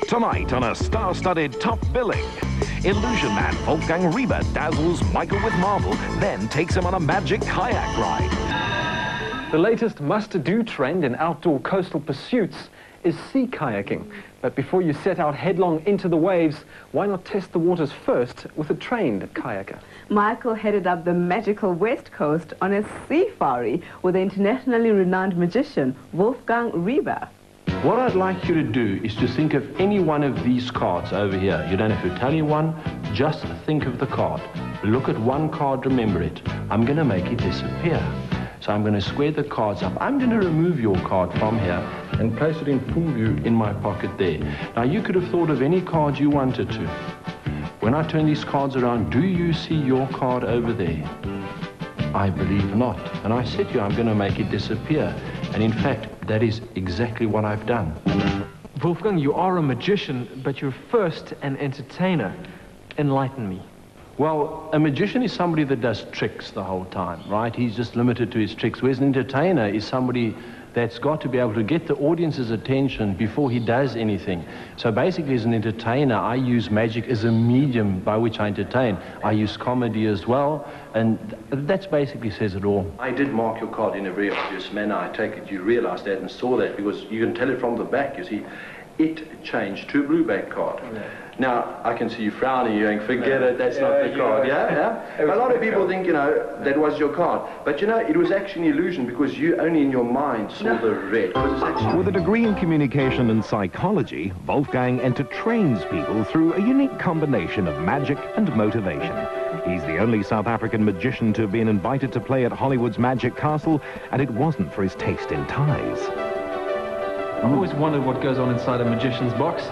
Tonight on a star-studded top billing, illusion man Wolfgang Riebe dazzles Michael with marble, then takes him on a magic kayak ride. The latest must-do trend in outdoor coastal pursuits is sea kayaking. But before you set out headlong into the waves, why not test the waters first with a trained kayaker? Michael headed up the magical West Coast on a safari with the internationally renowned magician Wolfgang Riebe. What I'd like you to do is to think of any one of these cards over here. You don't have to tell anyone, just think of the card. Look at one card, remember it. I'm going to make it disappear. So I'm going to square the cards up. I'm going to remove your card from here and place it in full view in my pocket there. Now you could have thought of any card you wanted to. When I turn these cards around, do you see your card over there? I believe not. And I said to you, I'm going to make it disappear. And in fact, that is exactly what I've done. Wolfgang, you are a magician, but you're first an entertainer. Enlighten me. Well, a magician is somebody that does tricks the whole time, right? He's just limited to his tricks, whereas an entertainer is somebody that's got to be able to get the audience's attention before he does anything. So basically, as an entertainer, I use magic as a medium by which I entertain. I use comedy as well, and that basically says it all. I did mark your card in a very obvious manner. I take it you realized that and saw that, because you can tell it from the back, you see. It changed to a blue back card. Yeah. Now, I can see you frowning, you're going, forget it, that's not the card, yeah? A lot of people think, you know, that was your card. But, you know, it was actually an illusion because you only in your mind saw the red. It's actually... With a degree in communication and psychology, Wolfgang entertains people through a unique combination of magic and motivation. He's the only South African magician to have been invited to play at Hollywood's Magic Castle, and it wasn't for his taste in ties. I've always wondered what goes on inside a magician's box.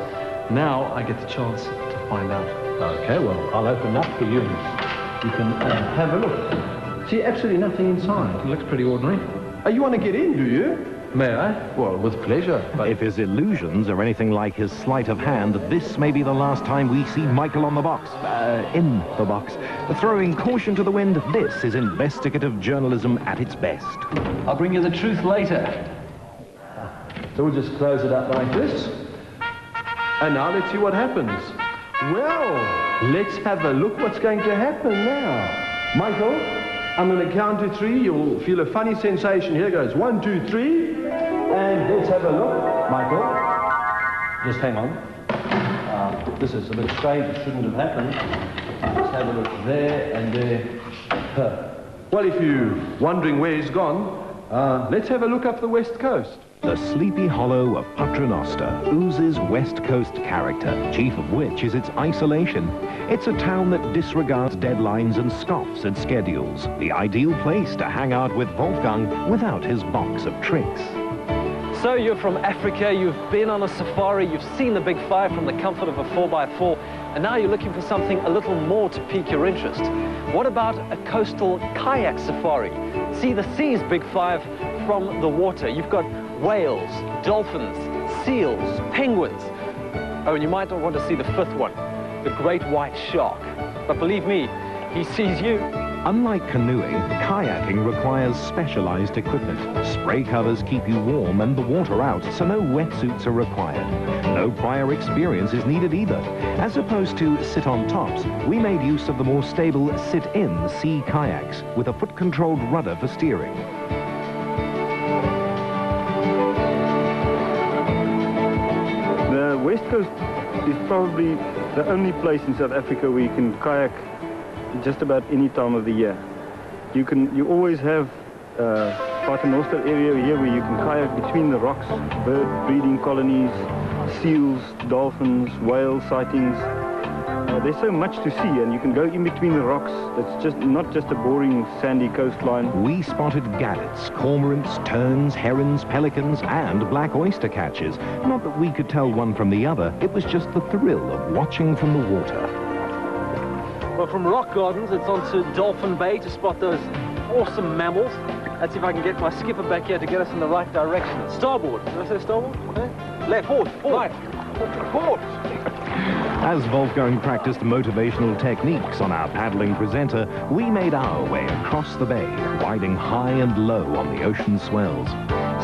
Now I get the chance to find out. Okay, well, I'll open up for you. You can have a look. See, absolutely nothing inside. It looks pretty ordinary. Oh, you want to get in, do you? May I? Well, with pleasure. But if his illusions are anything like his sleight of hand, this may be the last time we see Michael on the box, in the box. Throwing caution to the wind, this is investigative journalism at its best. I'll bring you the truth later. So we'll just close it up like this. And now let's see what happens. Well, let's have a look what's going to happen now. Michael, I'm going to count to 3. You'll feel a funny sensation. Here goes. 1, 2, 3. And let's have a look. Michael, just hang on. This is a bit strange. It shouldn't have happened. Let's have a look there and there. Well, if you're wondering where he's gone, let's have a look up the West Coast. The sleepy hollow of Paternoster oozes West Coast character, chief of which is its isolation. It's a town that disregards deadlines and scoffs at schedules. The ideal place to hang out with Wolfgang without his box of tricks. So you're from Africa, you've been on a safari, you've seen the Big Five from the comfort of a 4x4, and now you're looking for something a little more to pique your interest. What about a coastal kayak safari? See the sea's Big Five from the water. You've got whales, dolphins, seals, penguins. Oh, and you might not want to see the 5th one, the great white shark. But believe me, he sees you. Unlike canoeing, kayaking requires specialized equipment. Spray covers keep you warm and the water out, so no wetsuits are required. No prior experience is needed either. As opposed to sit-on tops, we made use of the more stable sit-in sea kayaks with a foot-controlled rudder for steering. The West Coast is probably the only place in South Africa where you can kayak just about any time of the year. You always have Paternoster area here where you can kayak between the rocks, bird breeding colonies, seals, dolphins, whale sightings. There's so much to see, and you can go in between the rocks. It's just not just a boring sandy coastline. We spotted gallets, cormorants, terns, herons, pelicans, and black oyster catchers. Not that we could tell one from the other, it was just the thrill of watching from the water. Well, from rock gardens, it's on to Dolphin Bay to spot those awesome mammals. Let's see if I can get my skipper back here to get us in the right direction. Starboard. Did I say starboard? Okay. Left. Port. Right. Port. As Wolfgang practiced motivational techniques on our paddling presenter, we made our way across the bay, riding high and low on the ocean swells.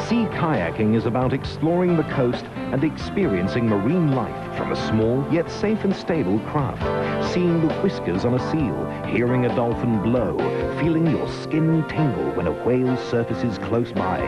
Sea kayaking is about exploring the coast and experiencing marine life from a small yet safe and stable craft, seeing the whiskers on a seal, hearing a dolphin blow, feeling your skin tingle when a whale surfaces close by.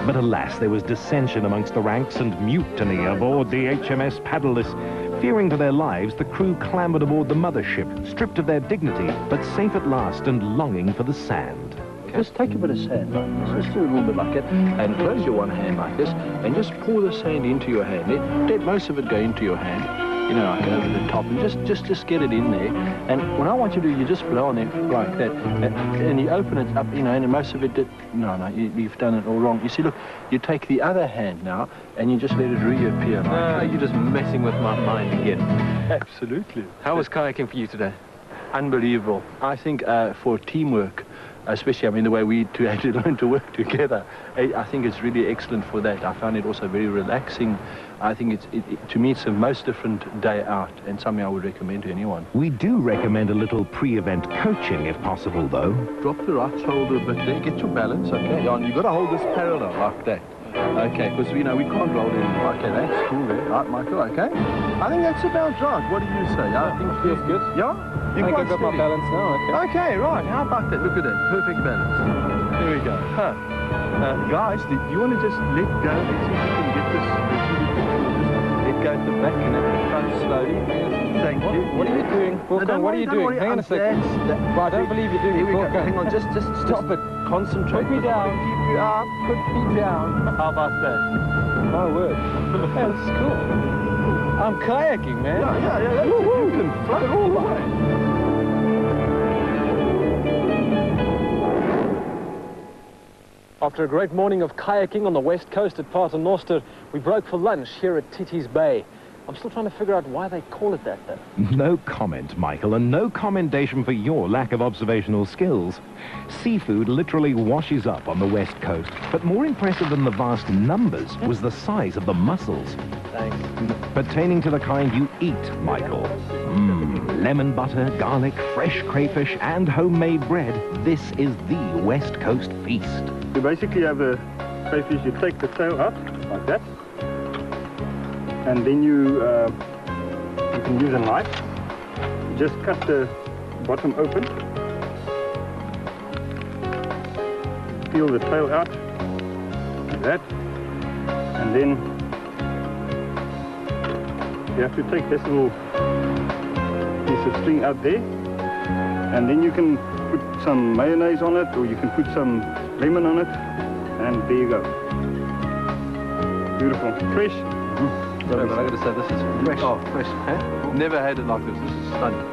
But alas, there was dissension amongst the ranks and mutiny aboard the HMS Paddleless. Fearing for their lives, the crew clambered aboard the mothership, stripped of their dignity, but safe at last and longing for the sand. Just take a bit of sand like this, just do a little bit like that, and close your one hand like this, and just pour the sand into your hand. Let most of it go into your hand, you know, like over the top, and just get it in there. And what I want you to do, you just blow on it like that, and you open it up, you know, and most of it did. No, you've done it all wrong. You see, look, you take the other hand now, and you just let it reappear. Like you're just messing with my mind again. Absolutely. How was kayaking for you today? Unbelievable. I think for teamwork, especially, I mean, the way we two had to learn to work together, I think it's really excellent for that. I found it also very relaxing. I think to me, it's the most different day out, and something I would recommend to anyone. We do recommend a little pre-event coaching if possible, though. Drop the right shoulder a bit there, get your balance, okay? And you've got to hold this parallel like that. Okay, because, you know, we can't roll in. Okay, that's cool there. Right, Michael, okay? I think that's about right. What do you say? I think it feels good. Yeah? I think I've got my balance now, okay. Okay, right. How about that? Look at that. Perfect balance. There we go. Huh. Guys, do you want to just let go? Let's see if we can get this. Let go at the back and at the front slowly. Thank you. What are you doing? Wolfgang, what are you doing? Hang on a second. I don't believe you're doing it. Wolfgang. Hang on, just stop it. Concentrate. Put me down. Keep you up. Put me down. How about that? My word. That's cool. I'm kayaking, man. Yeah. You can float all the way. After a great morning of kayaking on the west coast at Pater Noster, we broke for lunch here at Titi's Bay. I'm still trying to figure out why they call it that, though. No comment, Michael, and no commendation for your lack of observational skills. Seafood literally washes up on the west coast, but more impressive than the vast numbers was the size of the mussels. Thanks. Pertaining to the kind you eat, Michael. Lemon butter, garlic, fresh crayfish, and homemade bread. This is the West Coast feast. You basically have the crayfish, you take the tail out, like that. And then you can use a knife. Just cut the bottom open. Peel the tail out, like that. And then you have to take this little piece of string out there. And then you can put some mayonnaise on it, or you can put some lemon on it. And there you go. Beautiful. Fresh. But I got to say, this is fresh. Oh, fresh. Huh? Never had it like this. This is stunning.